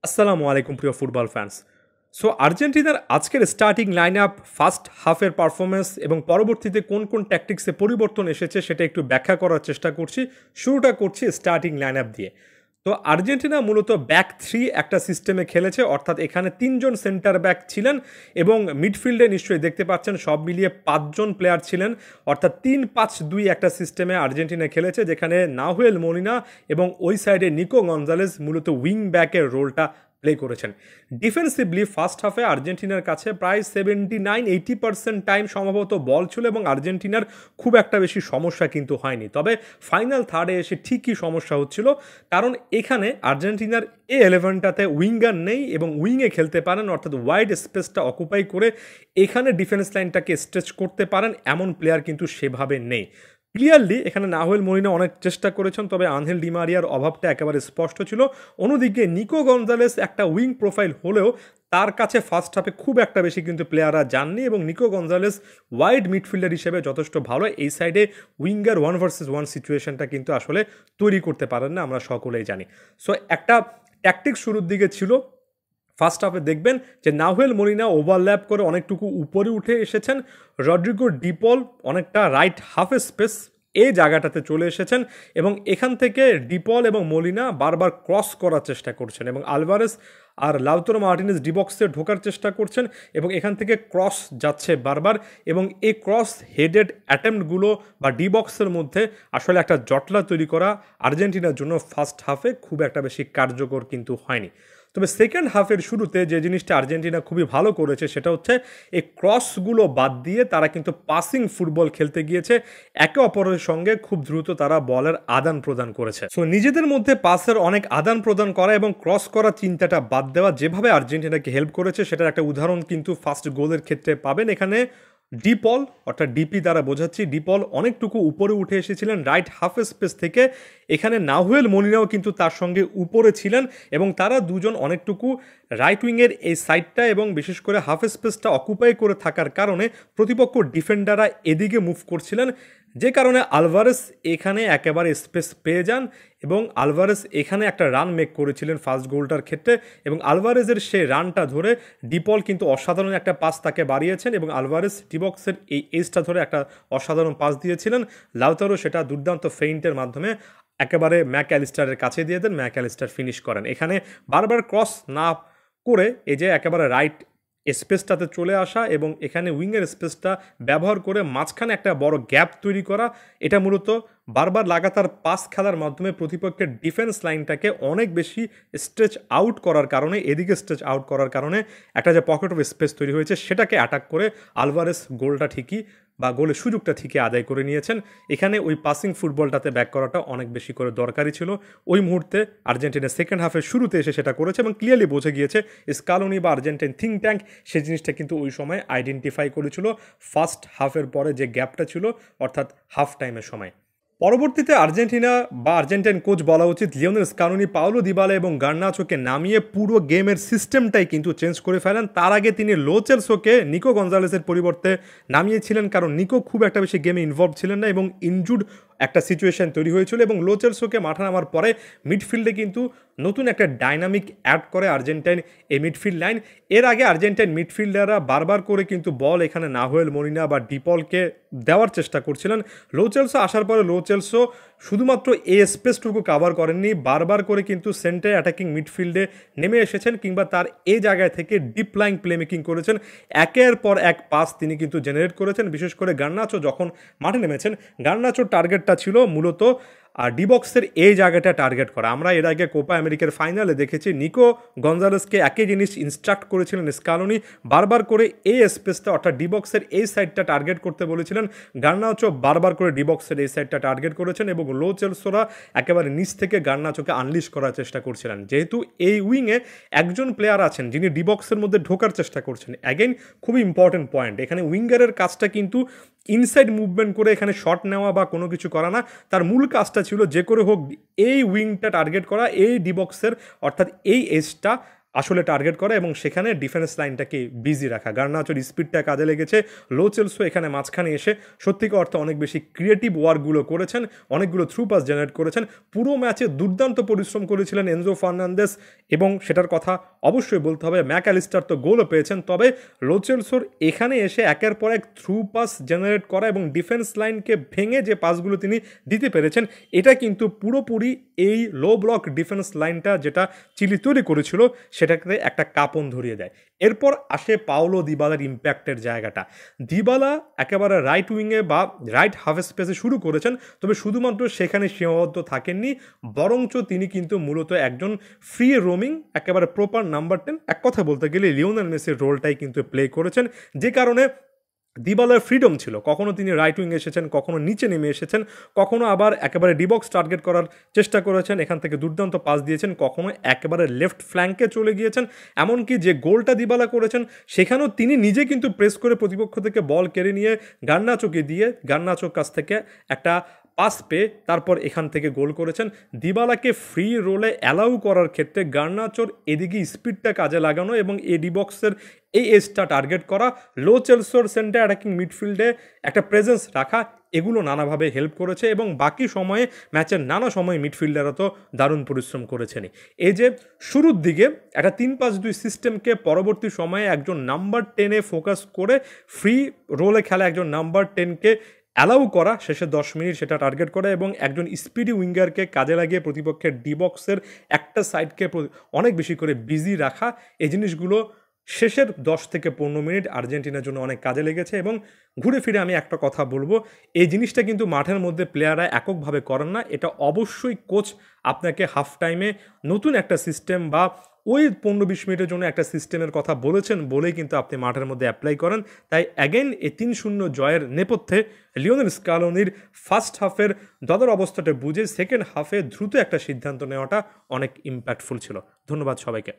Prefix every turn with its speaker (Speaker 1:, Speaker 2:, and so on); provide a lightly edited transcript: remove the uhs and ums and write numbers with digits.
Speaker 1: আসসালামু আলাইকুম প্রিয় ফুটবল ফ্যান্স। সো আর্জেন্টিনার আজকের স্টার্টিং লাইন আপ, ফার্স্ট হাফের পারফরমেন্স এবং পরবর্তীতে কোন কোন ট্যাকটিক্সে পরিবর্তন এসেছে সেটা একটু ব্যাখ্যা করার চেষ্টা করছি। শুরুটা করছি স্টার্টিং লাইন আপ দিয়ে। তো আর্জেন্টিনা মূলত ব্যাক থ্রি একটা সিস্টেমে খেলেছে, অর্থাৎ এখানে তিনজন সেন্টার ব্যাক ছিলেন এবং মিডফিল্ডে নিশ্চয়ই দেখতে পাচ্ছেন সব মিলিয়ে পাঁচজন প্লেয়ার ছিলেন, অর্থাৎ 3-5-2 একটা সিস্টেমে আর্জেন্টিনা খেলেছে, যেখানে নাহুয়েল মোলিনা এবং ওই সাইডে নিকো গঞ্জালেস মূলত উইং ব্যাকের রোলটা প্লে করেছেন। ডিফেন্সিভলি ফার্স্ট হাফে আর্জেন্টিনার কাছে প্রায় 79-80% টাইম সম্ভবত বল ছিল এবং আর্জেন্টিনার খুব একটা বেশি সমস্যা কিন্তু হয়নি। তবে ফাইনাল থার্ডে এসে ঠিকই সমস্যা হচ্ছিল, কারণ এখানে আর্জেন্টিনার এ11টাতে উইঙ্গার নেই এবং উইংয়ে খেলতে পারেন, অর্থাৎ ওয়াইড স্পেসটা অকুপাই করে এখানে ডিফেন্স লাইনটাকে স্ট্রেচ করতে পারেন এমন প্লেয়ার কিন্তু সেভাবে নেই। ক্লিয়ারলি এখানে নাহুয়েল মোলিনা অনেক চেষ্টা করেছেন, তবে আনহেল ডিমারিয়ার অভাবটা একেবারে স্পষ্ট ছিল। অন্যদিকে নিকো গঞ্জালেস একটা উইং প্রোফাইল হলেও তার কাছে ফার্স্ট হাফে খুব একটা বেশি কিন্তু প্লেয়াররা যাননি এবং নিকো গঞ্জালেস ওয়াইড মিডফিল্ডার হিসেবে যথেষ্ট ভালো। এই সাইডে উইঙ্গার 1 ভার্সেস 1 সিচুয়েশনটা কিন্তু আসলে তৈরি করতে পারেন না, আমরা সকলেই জানি। সো একটা ট্যাকটিক শুরুর দিকে ছিল। ফার্স্ট হাফে দেখবেন যে নাহুয়েল মোলিনা ওভারল্যাপ করে অনেকটুকু উপরে উঠে এসেছেন, রড্রিগো ডিপল অনেকটা রাইট হাফে স্পেস এই জায়গাটাতে চলে এসেছেন এবং এখান থেকে ডিপল এবং মোলিনা বারবার ক্রস করার চেষ্টা করছেন এবং আলভারেস আর লাউতারো মার্টিনেজ ডিবক্সে ঢোকার চেষ্টা করছেন এবং এখান থেকে ক্রস যাচ্ছে বারবার এবং এই ক্রস হেডেড অ্যাটেম্পটগুলো বা ডিবক্সের মধ্যে আসলে একটা জটলা তৈরি করা আর্জেন্টিনার জন্য ফার্স্ট হাফে খুব একটা বেশি কার্যকর কিন্তু হয়নি। তবে সেকেন্ড হাফের শুরুতে যে জিনিসটা আর্জেন্টিনা খুবই ভালো করেছে সেটা হচ্ছে এই ক্রসগুলো বাদ দিয়ে তারা কিন্তু পাসিং ফুটবল খেলতে গিয়েছে, একে অপরের সঙ্গে খুব দ্রুত তারা বলের আদান প্রদান করেছে। সো নিজেদের মধ্যে পাসের অনেক আদান প্রদান করা এবং ক্রস করা চিন্তাটা বাদ দেওয়া যেভাবে আর্জেন্টিনাকে হেল্প করেছে সেটার একটা উদাহরণ কিন্তু ফার্স্ট গোলের ক্ষেত্রে পাবেন। এখানে ডিপল, অর্থাৎ ডিপি দ্বারা বোঝাচ্ছি, ডিপল অনেকটুকু উপরে উঠে এসেছিলেন রাইট হাফ স্পেস থেকে। এখানে নাহুয়েল মোলিনাও কিন্তু তার সঙ্গে উপরে ছিলেন এবং তারা দুজন অনেকটুকু রাইট উইংয়ের এই সাইডটা এবং বিশেষ করে হাফ স্পেসটা অকুপাই করে থাকার কারণে প্রতিপক্ষ ডিফেন্ডাররা এদিকে মুভ করছিলেন, যে কারণে আলভারেস এখানে একেবারে স্পেস পেয়ে যান এবং আলভারেস এখানে একটা রান মেক করেছিলেন ফার্স্ট গোলটার ক্ষেত্রে এবং আলভারেজের সেই রানটা ধরে ডিপল কিন্তু অসাধারণ একটা পাস তাকে বাড়িয়েছেন এবং আলভারেস ডিবক্সের এই এজটা ধরে একটা অসাধারণ পাস দিয়েছিলেন। লাউতারো সেটা দুর্দান্ত ফেইন্টের মাধ্যমে একেবারে ম্যাকঅ্যালিস্টারের কাছে দিয়ে দেন, ম্যাকঅ্যালিস্টার ফিনিশ করেন। এখানে বারবার ক্রস না করে এই যে একেবারে রাইট স্পেসটাতে চলে আসা এবং এখানে উইংয়ের স্পেসটা ব্যবহার করে মাঝখানে একটা বড় গ্যাপ তৈরি করা, এটা মূলত বারবার লাগাতার পাস খেলার মাধ্যমে প্রতিপক্ষের ডিফেন্স লাইনটাকে অনেক বেশি স্ট্রেচ আউট করার কারণে, এদিকে স্ট্রেচ আউট করার কারণে একটা যে পকেট অফ স্পেস তৈরি হয়েছে সেটাকে অ্যাটাক করে আলভারেস গোলটা ঠিকই বা গোলের সুযোগটা ঠিকই আদায় করে নিয়েছেন। এখানে ওই পাসিং ফুটবলটাতে ব্যাক করাটা অনেক বেশি করে দরকারি ছিল। ওই মুহূর্তে আর্জেন্টিনা সেকেন্ড হাফের শুরুতে এসে সেটা করেছে এবং ক্লিয়ারলি বোঝা গিয়েছে স্কালোনি বা আর্জেন্টিন থিঙ্ক ট্যাঙ্ক সেই জিনিসটা কিন্তু ওই সময় আইডেন্টিফাই করেছিল ফার্স্ট হাফের পরে যে গ্যাপটা ছিল, অর্থাৎ হাফ টাইমের সময়। পরবর্তীতে আর্জেন্টিনা বা আর্জেন্টাইন কোচ বলা উচিত লিওনেল স্কালোনি পাওলো দিবালা এবং গার্নাচোকে নামিয়ে পুরো গেমের সিস্টেমটাই কিন্তু চেঞ্জ করে ফেলেন। তার আগে তিনি লো চেলসোকে নিকো গঞ্জালেসের পরিবর্তে নামিয়েছিলেন, কারণ নিকো খুব একটা বেশি গেমে ইনভলভ ছিলেন না এবং ইনজুর্ড একটা সিচুয়েশন তৈরি হয়েছিল এবং লো চেলসোকে মাঠে নামার পরে মিডফিল্ডে কিন্তু নতুন একটা ডাইনামিক অ্যাড করে আর্জেন্টাইন এই মিডফিল্ড লাইন। এর আগে আর্জেন্টাইন মিডফিল্ডাররা বারবার করে কিন্তু বল এখানে নাহুয়েল মোলিনা বা ডিপলকে দেওয়ার চেষ্টা করছিলেন। লো চেলসো আসার পরে লো চেলসো শুধুমাত্র এই স্পেসটুকু কাভার করেননি, বারবার করে কিন্তু সেন্টার অ্যাটাকিং মিডফিল্ডে নেমে এসেছেন কিংবা তার এই জায়গায় থেকে ডিপ লাইং প্লে মেকিং করেছেন। একের পর এক পাস তিনি কিন্তু জেনারেট করেছেন। বিশেষ করে গার্নাচো যখন মাঠে নেমেছেন, গার্নাচোর টার্গেটটা ছিল মূলত আর ডিবক্সের এই জায়গাটা টার্গেট করা। আমরা এর আগে কোপা আমেরিকার ফাইনালে দেখেছি নিকো গঞ্জালেসকে একই জিনিস ইনস্ট্রাক্ট করেছিলেন স্কালোনি, বারবার করে এই স্পেসটা অর্থাৎ ডিবক্সের এই সাইডটা টার্গেট করতে বলেছিলেন। গার্নাচো বারবার করে ডিবক্সের এই সাইডটা টার্গেট করেছেন এবং লো চেলসোরা একেবারে নিচ থেকে গার্নাচোকে আনলিশ করার চেষ্টা করছিলেন। যেহেতু এই উইংয়ে একজন প্লেয়ার আছেন যিনি ডিবক্সের মধ্যে ঢোকার চেষ্টা করছেন, অ্যাগেন খুবই ইম্পর্টেন্ট পয়েন্ট, এখানে উইঙ্গারের কাজটা কিন্তু ইনসাইড মুভমেন্ট করে এখানে শট নেওয়া বা কোনো কিছু করা না, তার মূল কাজটা ছিল যে করে হোক এই উইংটা টার্গেট করা, এই ডিবক্সের অর্থাৎ এই এজটা আসলে টার্গেট করা এবং সেখানে ডিফেন্স লাইনটাকে বিজি রাখা। গার্নাচোর স্পিডটা কাজে লেগেছে। লো চেলসো এখানে মাঝখানে এসে সত্যিকার অর্থে অনেক বেশি ক্রিয়েটিভ ওয়ার্কগুলো করেছেন, অনেকগুলো থ্রু পাস জেনারেট করেছেন। পুরো ম্যাচে দুর্দান্ত পরিশ্রম করেছিলেন এনজো ফার্নান্দেস, এবং সেটার কথা অবশ্যই বলতে হবে ম্যাক অ্যালিস্টার তো গোলও পেয়েছেন। তবে লো চেলসোর এখানে এসে একের পর এক থ্রু পাস জেনারেট করা এবং ডিফেন্স লাইনকে ভেঙে যে পাসগুলো তিনি দিতে পেরেছেন, এটা কিন্তু পুরোপুরি এই লো ব্লক ডিফেন্স লাইনটা যেটা চিলি তৈরি করেছিল সেটাকে একটা কাঁপন ধরিয়ে দেয়। এরপর আসে পাওলো দিবালার ইম্প্যাক্টের জায়গাটা। দিবালা একেবারে রাইট উইংয়ে বা রাইট হাফ স্পেসে শুরু করেছেন, তবে শুধুমাত্র সেখানে সীমাবদ্ধ থাকেননি, বরঞ্চ তিনি কিন্তু মূলত একজন ফ্রি রোমিং একেবারে প্রপার নাম্বার 10, এক কথা বলতে গেলে লিওনেল মেসির রোলটাই কিন্তু প্লে করেছেন, যে কারণে দিবালার ফ্রিডম ছিল। কখনো তিনি রাইট উইং এসেছেন, কখনো নিচে নেমে এসেছেন, কখনো আবার একেবারে ডিবক্স টার্গেট করার চেষ্টা করেছেন, এখান থেকে দুর্দান্ত পাস দিয়েছেন, কখনো একেবারে লেফট ফ্ল্যাঙ্কে চলে গিয়েছেন। এমনকি যে গোলটা দিবালা করেছেন সেখানেও তিনি নিজে কিন্তু প্রেস করে প্রতিপক্ষ থেকে বল কেড়ে নিয়ে গার্নাচোকে দিয়ে গার্নাচোর কাছ থেকে একটা পাস পেয়ে তারপর এখান থেকে গোল করেছেন। দিবালাকে ফ্রি রোলে অ্যালাউ করার ক্ষেত্রে গার্নাচোর এদিকে স্পিডটা কাজে লাগানো এবং এই ডিবক্সের এই এজটা টার্গেট করা, লো চেলসোর সেন্টার অ্যাটাকিং মিডফিল্ডে একটা প্রেজেন্স রাখা, এগুলো নানাভাবে হেল্প করেছে এবং বাকি সময়ে ম্যাচের নানা সময় মিডফিল্ডাররা তো দারুণ পরিশ্রম করেছেনই। এই যে শুরুর দিকে একটা 3-5-2 সিস্টেমকে পরবর্তী সময়ে একজন নাম্বার 10-এ ফোকাস করে ফ্রি রোলে খেলা একজন নাম্বার 10-কে অ্যালাউ করা, শেষে 10 মিনিট সেটা টার্গেট করা এবং একজন স্পিডি উইঙ্গারকে কাজে লাগিয়ে প্রতিপক্ষের ডিবক্সের একটা সাইডকে অনেক বেশি করে বিজি রাখা, এই জিনিসগুলো শেষের 10 থেকে 15 মিনিট আর্জেন্টিনার জন্য অনেক কাজে লেগেছে। এবং ঘুরে ফিরে আমি একটা কথা বলবো, এই জিনিসটা কিন্তু মাঠের মধ্যে প্লেয়াররা এককভাবে করেন না, এটা অবশ্যই কোচ আপনাকে হাফ টাইমে নতুন একটা সিস্টেম বা ওই 15-20 মিনিটের জন্য একটা সিস্টেমের কথা বলেছেন বলেই কিন্তু আপনি মাঠের মধ্যে অ্যাপ্লাই করেন। তাই অ্যাগেন এই 3-0 জয়ের নেপথ্যে লিওনেল স্কালোনির ফার্স্ট হাফের দলের অবস্থাটা বুঝে সেকেন্ড হাফে দ্রুত একটা সিদ্ধান্ত নেওয়াটা অনেক ইম্প্যাক্টফুল ছিল। ধন্যবাদ সবাইকে।